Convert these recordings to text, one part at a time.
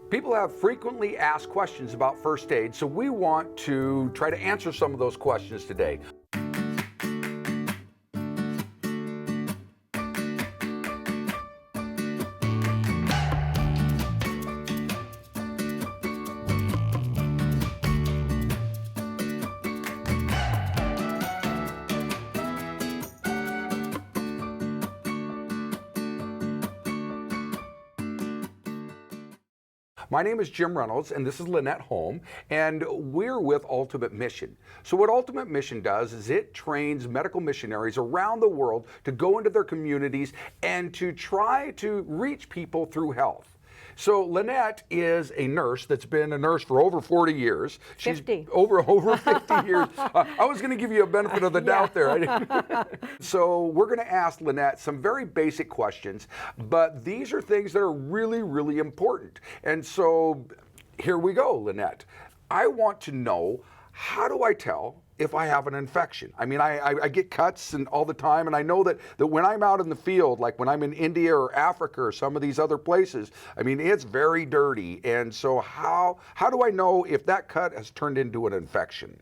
People have frequently asked questions about first aid, so we want to try to answer some of those questions today. My name is Jim Reynolds, and this is Lynette Holm, and we're with Ultimate Mission. So what Ultimate Mission does is it trains medical missionaries around the world to go into their communities and to try to reach people through health. So Lynette is a nurse that's been a nurse for over 40 years. She's 50. Over 50 years. I was going to give you a benefit of the doubt there. So we're going to ask Lynette some very basic questions, but these are things that are really, really important. And so here we go, Lynette. I want to know, how do I tell if I have an infection? I mean, I get cuts and all the time, and I know that when I'm out in the field, like when I'm in India or Africa or some of these other places, I mean, it's very dirty. And so how do I know if that cut has turned into an infection?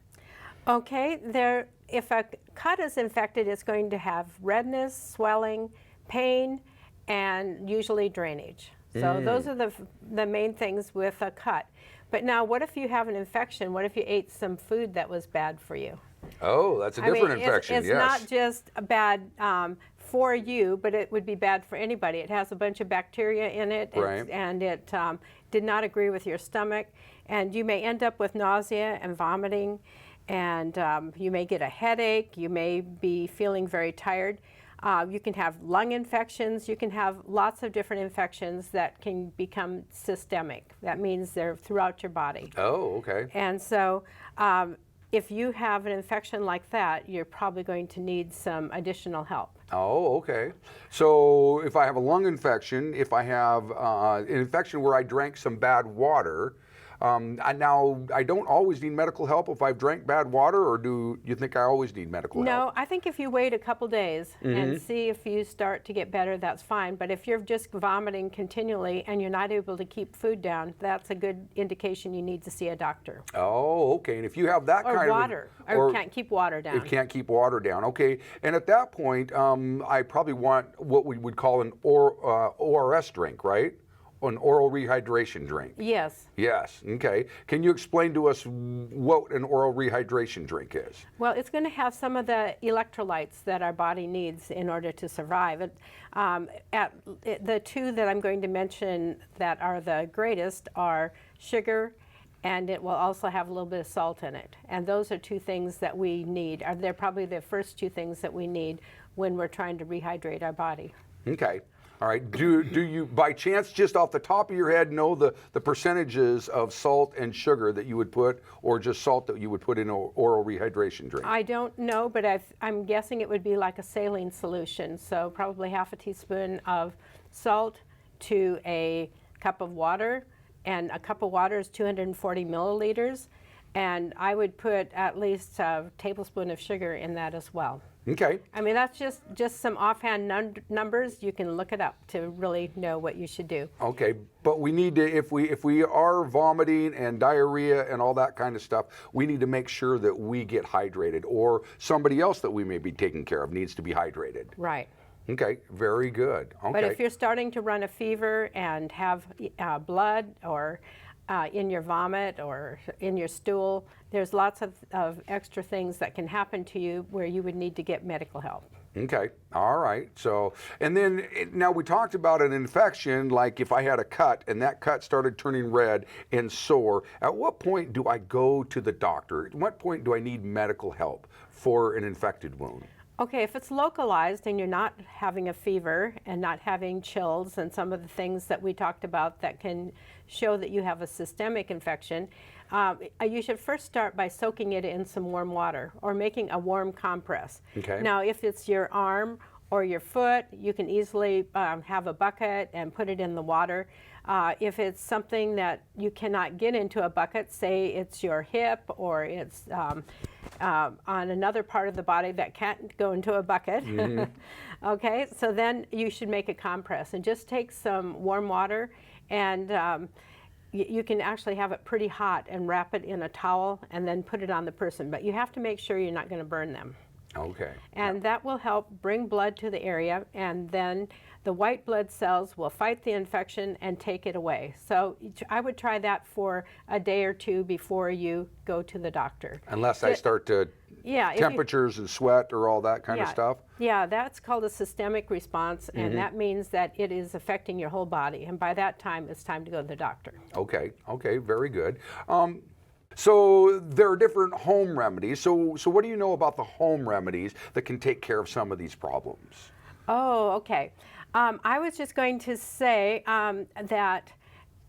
Okay, if a cut is infected, it's going to have redness, swelling, pain, and usually drainage. So those are the main things with a cut. But now, what if you have an infection? What if you ate some food that was bad for you? Oh, that's a different infection, it's yes. not just bad for you, but it would be bad for anybody. It has a bunch of bacteria in it, Right. and it did not agree with your stomach, and you may end up with nausea and vomiting, and you may get a headache, you may be feeling very tired. You can have lung infections. You can have lots of different infections that can become systemic. That means they're throughout your body. Oh, okay. And so if you have an infection like that, you're probably going to need some additional help. Oh, okay. So if I have a lung infection, if I have an infection where I drank some bad water, now, I don't always need medical help if I've drank bad water, or do you think I always need medical help? No, I think if you wait a couple days and see if you start to get better, that's fine. But if you're just vomiting continually and you're not able to keep food down, that's a good indication you need to see a doctor. Oh, okay. And if you have that Or kind water, of... or can't keep water down. If can't keep water down, okay. And at that point, I probably want what we would call an ORS drink, right? An oral rehydration drink. Yes. Yes, okay. Can you explain to us what an oral rehydration drink is? Well, it's going to have some of the electrolytes that our body needs in order to survive. The two that I'm going to mention that are the greatest are sugar, and it will also have a little bit of salt in it. And those are two things that we need. They're probably the first two things that we need when we're trying to rehydrate our body. Okay. All right. Do you, by chance, just off the top of your head, know the percentages of salt and sugar that you would put, or just salt that you would put in an oral rehydration drink? I don't know, but I'm guessing it would be like a saline solution. So probably half a teaspoon of salt to a cup of water, and a cup of water is 240 milliliters. And I would put at least a tablespoon of sugar in that as well. Okay. I mean, that's just some offhand numbers. You can look it up to really know what you should do. Okay, but we need to, if we are vomiting and diarrhea and all that kind of stuff, we need to make sure that we get hydrated, or somebody else that we may be taking care of needs to be hydrated. Right. Okay, very good. Okay. But if you're starting to run a fever and have blood or in your vomit or in your stool, there's lots of extra things that can happen to you where you would need to get medical help. Okay, all right. So, and then now we talked about an infection, like if I had a cut and that cut started turning red and sore, at what point do I go to the doctor? At what point do I need medical help for an infected wound? Okay, if it's localized and you're not having a fever and not having chills and some of the things that we talked about that can show that you have a systemic infection, you should first start by soaking it in some warm water or making a warm compress. Okay. Now, if it's your arm or your foot, you can easily have a bucket and put it in the water. If it's something that you cannot get into a bucket, say it's your hip or it's on another part of the body that can't go into a bucket, okay, so then you should make a compress and just take some warm water and you can actually have it pretty hot and wrap it in a towel and then put it on the person. But you have to make sure you're not going to burn them. Okay. And that will help bring blood to the area, and then the white blood cells will fight the infection and take it away. So I would try that for a day or two before you go to the doctor. Unless I start to temperatures and sweat or all that kind of stuff? Yeah, that's called a systemic response, and that means that it is affecting your whole body. And by that time, it's time to go to the doctor. Okay, okay, very good. So there are different home remedies. So what do you know about the home remedies that can take care of some of these problems? Oh, okay. I was just going to say that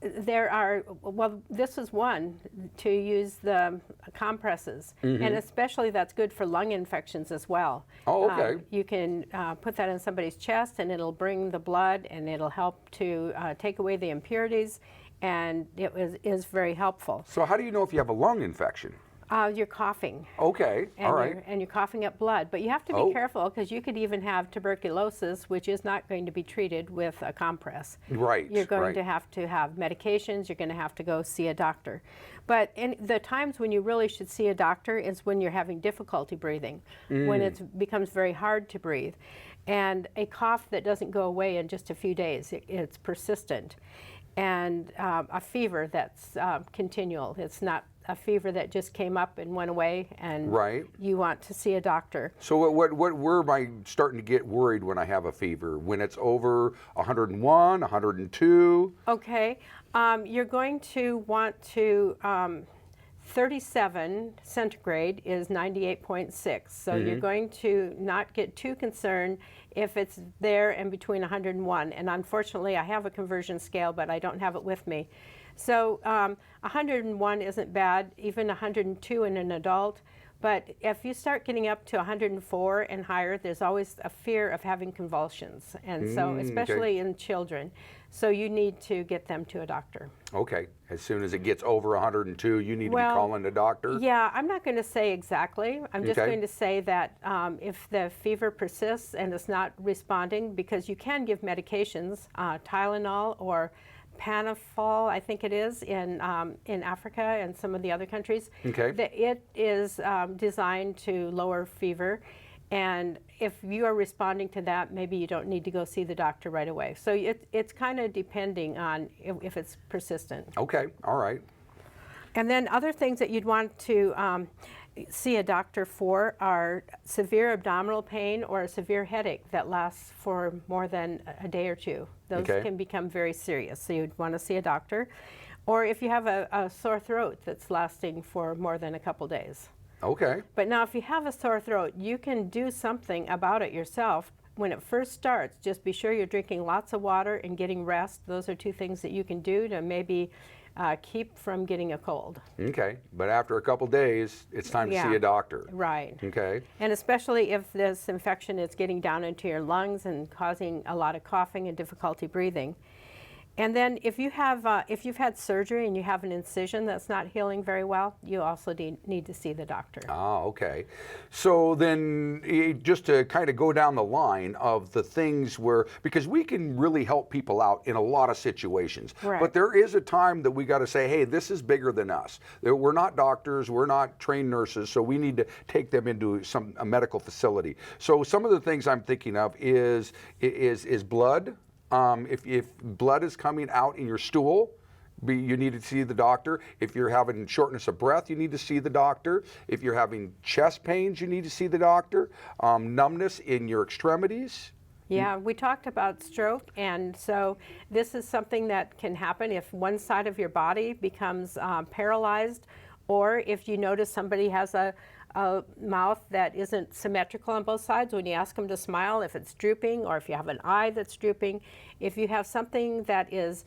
there are, well, this is one, to use the compresses, and especially that's good for lung infections as well. Oh, okay. You can put that in somebody's chest, and it'll bring the blood, and it'll help to take away the impurities, and it is very helpful. So how do you know if you have a lung infection? You're coughing. Okay, And all right. and you're coughing up blood. But you have to be careful, because you could even have tuberculosis, which is not going to be treated with a compress. Right, You're going right. to have medications. You're going to have to go see a doctor. But the times when you really should see a doctor is when you're having difficulty breathing, when it becomes very hard to breathe. And a cough that doesn't go away in just a few days, it's persistent. And a fever that's continual. It's not a fever that just came up and went away, and you want to see a doctor. So where am I starting to get worried when I have a fever? When it's over 101, 102? Okay, you're going to want to, 37 centigrade is 98.6. So you're going to not get too concerned if it's there and between 101. And unfortunately, I have a conversion scale, but I don't have it with me. So 101 isn't bad, even 102 in an adult. But if you start getting up to 104 and higher, there's always a fear of having convulsions, and so especially in children. So you need to get them to a doctor. Okay. As soon as it gets over 102, you need to be calling the doctor? Yeah, I'm not going to say exactly. I'm just going to say that if the fever persists and it's not responding, because you can give medications, Tylenol or Panafol, I think it is, in Africa and some of the other countries. Okay. It is designed to lower fever, and if you are responding to that, maybe you don't need to go see the doctor right away. So it's kind of depending on if it's persistent. Okay, all right. And then other things that you'd want to see a doctor for are severe abdominal pain or a severe headache that lasts for more than a day or two. Those can become very serious, so you'd want to see a doctor. Or if you have a sore throat that's lasting for more than a couple days. Okay. But now if you have a sore throat, you can do something about it yourself. When it first starts, just be sure you're drinking lots of water and getting rest. Those are two things that you can do to maybe keep from getting a cold. Okay, but after a couple days, it's time to see a doctor. Right. Okay. And especially if this infection is getting down into your lungs and causing a lot of coughing and difficulty breathing. And then if you have, if you've had surgery and you have an incision that's not healing very well, you also need to see the doctor. Ah, okay. So then just to kind of go down the line of the things where, because we can really help people out in a lot of situations, but there is a time that we got to say, hey, this is bigger than us. We're not doctors, we're not trained nurses, so we need to take them into a medical facility. So some of the things I'm thinking of is blood. If blood is coming out in your stool, you need to see the doctor. If you're having shortness of breath, you need to see the doctor. If you're having chest pains, you need to see the doctor. Numbness in your extremities. Yeah, we talked about stroke, and so this is something that can happen if one side of your body becomes paralyzed, or if you notice somebody has a mouth that isn't symmetrical on both sides when you ask them to smile, if it's drooping, or if you have an eye that's drooping. If you have something that is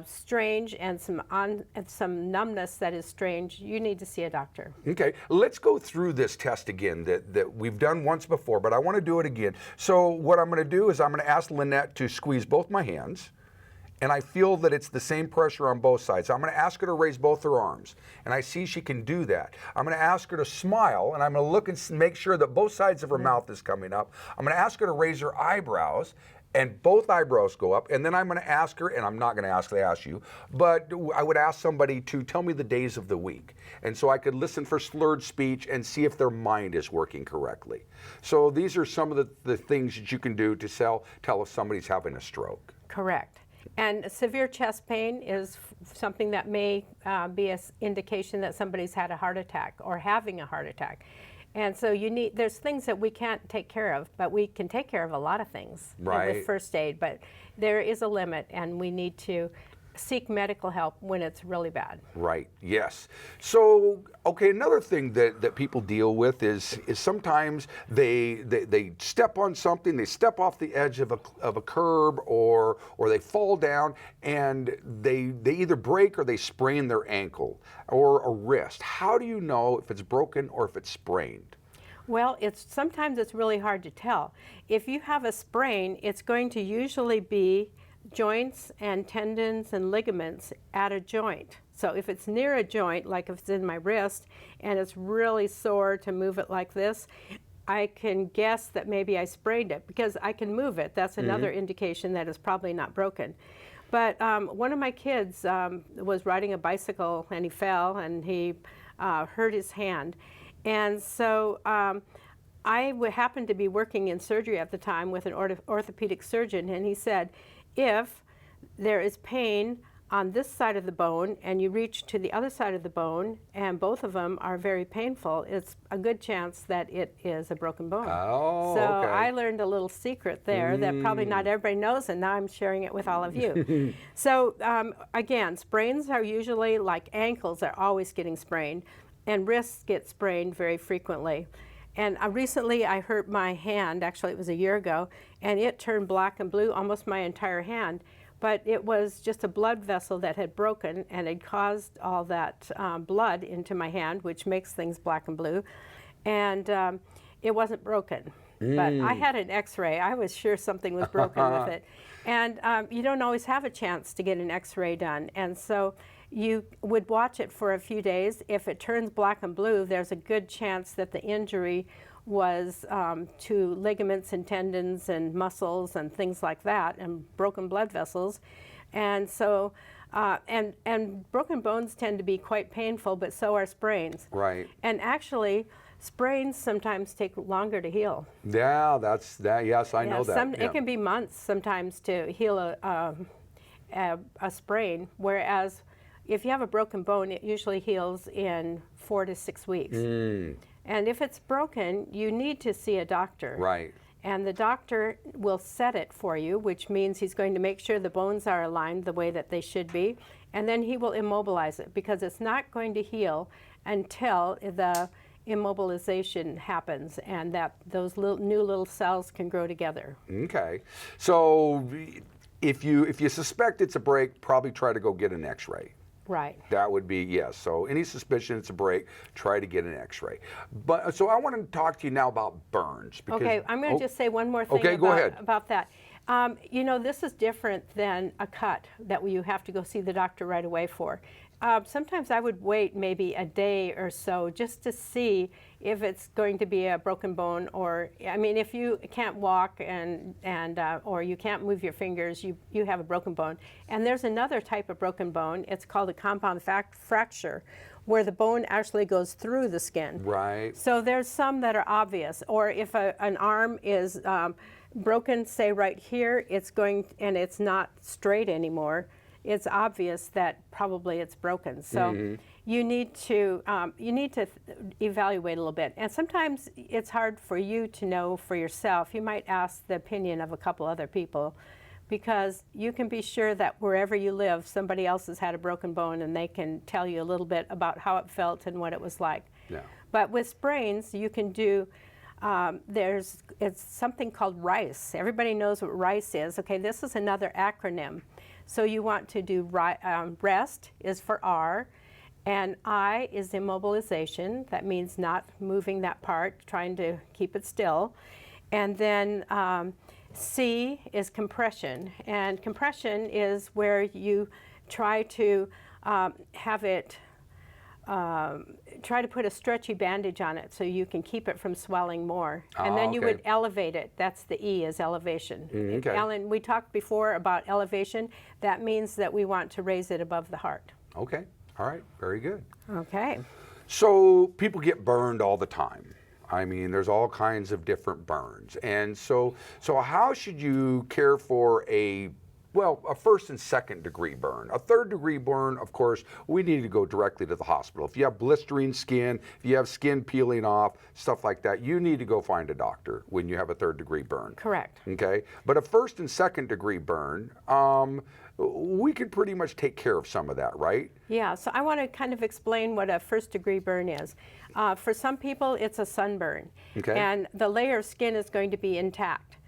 strange and some numbness that is strange, you need to see a doctor. Okay, let's go through this test again that we've done once before, but I want to do it again. So what I'm going to do is I'm going to ask Lynette to squeeze both my hands, and I feel that it's the same pressure on both sides. I'm going to ask her to raise both her arms, and I see she can do that. I'm going to ask her to smile, and I'm going to look and make sure that both sides of her mouth is coming up. I'm going to ask her to raise her eyebrows, and both eyebrows go up, and then I'm going to ask her, and I'm not going to actually ask you, but I would ask somebody to tell me the days of the week. And so I could listen for slurred speech and see if their mind is working correctly. So these are some of the things that you can do to tell if somebody's having a stroke. Correct. And severe chest pain is something that may be an indication that somebody's had a heart attack or having a heart attack. And so there's things that we can't take care of, but we can take care of a lot of things with first aid. But there is a limit, and we need to seek medical help when it's really bad. Right, yes. So, okay, another thing that people deal with is sometimes they step on something, they step off the edge of a curb or they fall down and they either break or they sprain their ankle or a wrist. How do you know if it's broken or if it's sprained? Well, sometimes it's really hard to tell. If you have a sprain, it's going to usually be joints and tendons and ligaments at a joint. So if it's near a joint, like if it's in my wrist and it's really sore to move it like this, I can guess that maybe I sprained it because I can move it. That's another indication that it's probably not broken. But one of my kids was riding a bicycle and he fell and he hurt his hand. And so I happened to be working in surgery at the time with an orthopedic surgeon, and he said, if there is pain on this side of the bone and you reach to the other side of the bone and both of them are very painful, it's a good chance that it is a broken bone. Oh, so okay. I learned a little secret there that probably not everybody knows, and now I'm sharing it with all of you. So again, sprains are usually, like ankles are always getting sprained, and wrists get sprained very frequently. And recently I hurt my hand, actually it was a year ago, and it turned black and blue almost my entire hand. But it was just a blood vessel that had broken and had caused all that blood into my hand, which makes things black and blue. And it wasn't broken. But I had an x-ray. I was sure something was broken with it. And you don't always have a chance to get an x-ray done. And so you would watch it for a few days. If it turns black and blue, there's a good chance that the injury was to ligaments and tendons and muscles and things like that, and broken blood vessels. And so, and broken bones tend to be quite painful, but so are sprains. Right. And actually, sprains sometimes take longer to heal. Yeah, that's that. Yes, I know that. It can be months sometimes to heal a sprain, whereas if you have a broken bone, it usually heals in 4 to 6 weeks. And if it's broken, you need to see a doctor. Right. And the doctor will set it for you, which means he's going to make sure the bones are aligned the way that they should be, and then he will immobilize it, because it's not going to heal until the immobilization happens and that those new little cells can grow together. Okay. So if you suspect it's a break, probably try to go get an x-ray. Right. That would be, yes. So any suspicion it's a break, try to get an x-ray. But so I want to talk to you now about burns. Because, okay, I'm going to just say one more thing about that. You know, this is different than a cut that you have to go see the doctor right away for. Sometimes I would wait maybe a day or so just to see if it's going to be a broken bone, or, I mean, if you can't walk or you can't move your fingers, you have a broken bone. And there's another type of broken bone. It's called a compound fracture, where the bone actually goes through the skin. Right. So there's some that are obvious. Or if an arm is broken, say right here, and it's not straight anymore, it's obvious that probably it's broken. So you need to evaluate a little bit. And sometimes it's hard for you to know for yourself. You might ask the opinion of a couple other people, because you can be sure that wherever you live, somebody else has had a broken bone and they can tell you a little bit about how it felt and what it was like. Yeah. But with sprains, you can do, it's something called RICE. Everybody knows what RICE is. Okay, this is another acronym. So you want to do rest is for R, and I is immobilization. That means not moving that part, trying to keep it still. And then C is compression, and compression is where you try to have it try to put a stretchy bandage on it so you can keep it from swelling more. And then you okay. would elevate it. That's the E, is elevation. Okay. Alan, we talked before about elevation. That means that we want to raise it above the heart. Okay. All right. Very good. Okay. So people get burned all the time. I mean, there's all kinds of different burns. And so how should you care for a first and second degree burn? A third degree burn, of course, we need to go directly to the hospital. If you have blistering skin, if you have skin peeling off, stuff like that, you need to go find a doctor when you have a third degree burn. Correct. Okay? But a first and second degree burn, we could pretty much take care of some of that, right? Yeah, so I want to kind of explain what a first degree burn is. For some people, it's a sunburn. Okay. And the layer of skin is going to be intact.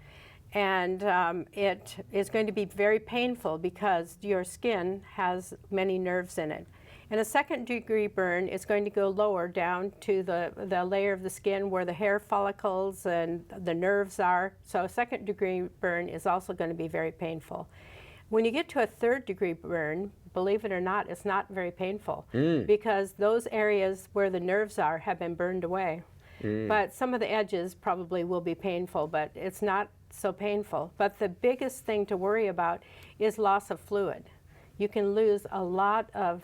And it is going to be very painful because your skin has many nerves in it. And a second degree burn is going to go lower down to the layer of the skin where the hair follicles and the nerves are. So a second degree burn is also going to be very painful. When you get to a third degree burn, believe it or not, it's not very painful because those areas where the nerves are have been burned away. But some of the edges probably will be painful, but it's not so painful. But the biggest thing to worry about is loss of fluid. You can lose a lot of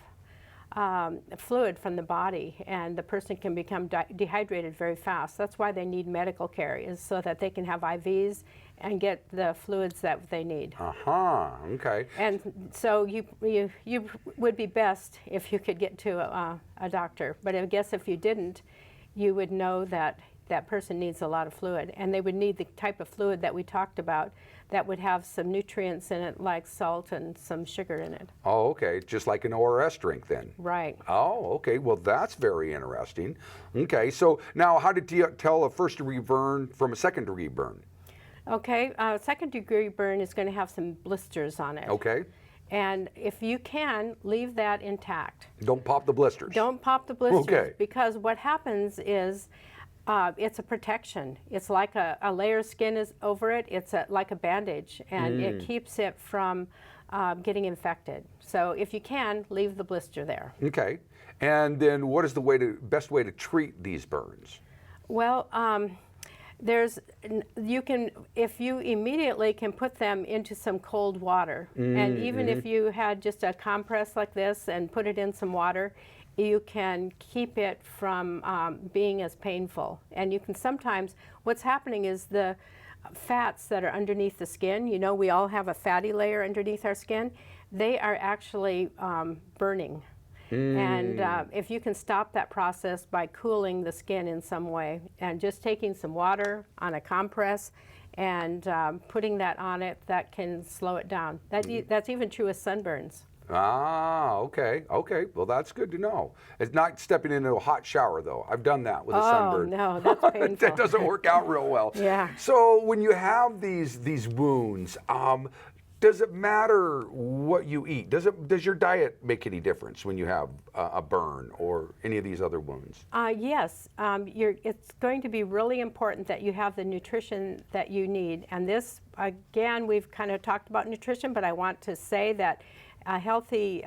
fluid from the body, and the person can become dehydrated very fast. That's why they need medical care, is so that they can have IVs and get the fluids that they need. Okay. And so you would be best if you could get to a doctor. But I guess if you didn't, you would know that that person needs a lot of fluid, and they would need the type of fluid that we talked about that would have some nutrients in it, like salt and some sugar in it. Oh, okay. Just like an ORS drink then. Right. Oh, okay. Well, that's very interesting. Okay. So now how did you tell a first degree burn from a second degree burn? Okay. Second degree burn is going to have some blisters on it. Okay. And if you can, leave that intact. Don't pop the blisters. Don't pop the blisters. Okay. Because what happens is it's a protection. It's like a layer of skin is over it. It's like a bandage, and it keeps it from getting infected. So if you can, leave the blister there. Okay. And then what is the best way to treat these burns? Well, if you immediately can put them into some cold water, and even if you had just a compress like this and put it in some water, you can keep it from being as painful. And you can sometimes, what's happening is the fats that are underneath the skin, you know, we all have a fatty layer underneath our skin, they are actually burning. And if you can stop that process by cooling the skin in some way and just taking some water on a compress and putting that on it, that can slow it down. That's even true with sunburns. Ah, okay, okay. Well, that's good to know. It's not stepping into a hot shower, though. I've done that with a sunburn. Oh, no, that's painful. That doesn't work out real well. Yeah. So when you have these wounds, does it matter what you eat? Does your diet make any difference when you have a burn or any of these other wounds? Yes. It's going to be really important that you have the nutrition that you need. And this, again, we've kind of talked about nutrition, but I want to say that a healthy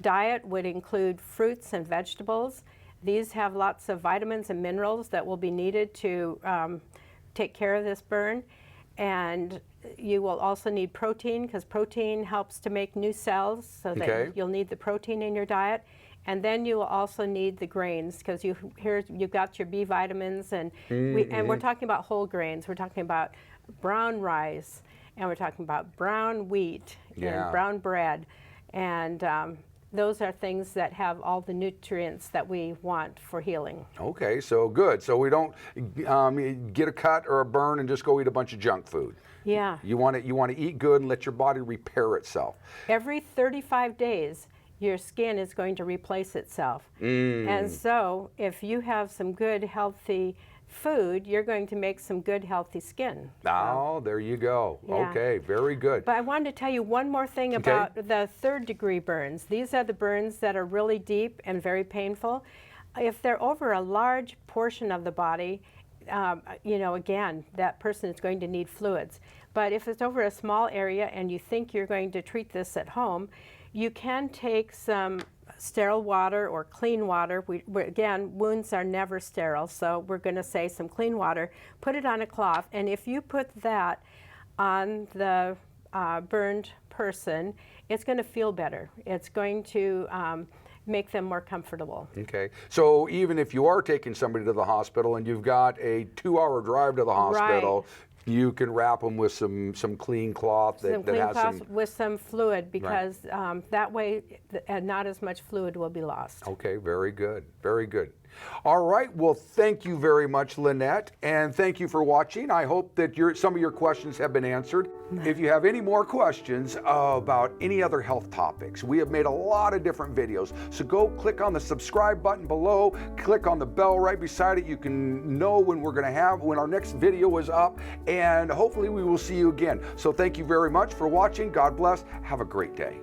diet would include fruits and vegetables. These have lots of vitamins and minerals that will be needed to take care of this burn. And you will also need protein, because protein helps to make new cells, so that you'll need the protein in your diet. And then you will also need the grains, because you've got your B vitamins, and we're talking about whole grains. We're talking about brown rice, and we're talking about brown wheat and brown bread, and those are things that have all the nutrients that we want for healing. Okay, so good. So we don't get a cut or a burn and just go eat a bunch of junk food. Yeah. You want to eat good and let your body repair itself. Every 35 days, your skin is going to replace itself. And so if you have some good, healthy food, you're going to make some good, healthy skin. Oh, there you go. Yeah. Okay, very good. But I wanted to tell you one more thing about the third degree burns. These are the burns that are really deep and very painful. If they're over a large portion of the body, you know, again, that person is going to need fluids. But if it's over a small area and you think you're going to treat this at home, you can take some sterile water or clean water. Again, wounds are never sterile, so we're going to say some clean water. Put it on a cloth, and if you put that on the burned person, it's going to feel better. It's going to make them more comfortable. Okay, so even if you are taking somebody to the hospital and you've got a 2-hour drive to the hospital, you can wrap them with some clean cloth that has some... with some fluid, because that way not as much fluid will be lost. Okay, very good, very good. All right, well, thank you very much, Lynette, and thank you for watching. I hope that some of your questions have been answered. If you have any more questions about any other health topics, we have made a lot of different videos, so go click on the subscribe button below, click on the bell right beside it. You can know when when our next video is up, and hopefully we will see you again. So thank you very much for watching. God bless. Have a great day.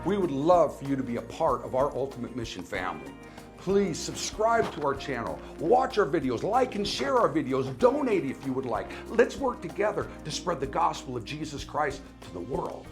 We would love for you to be a part of our Ultimate Mission family. Please subscribe to our channel, watch our videos, like and share our videos, donate if you would like. Let's work together to spread the gospel of Jesus Christ to the world.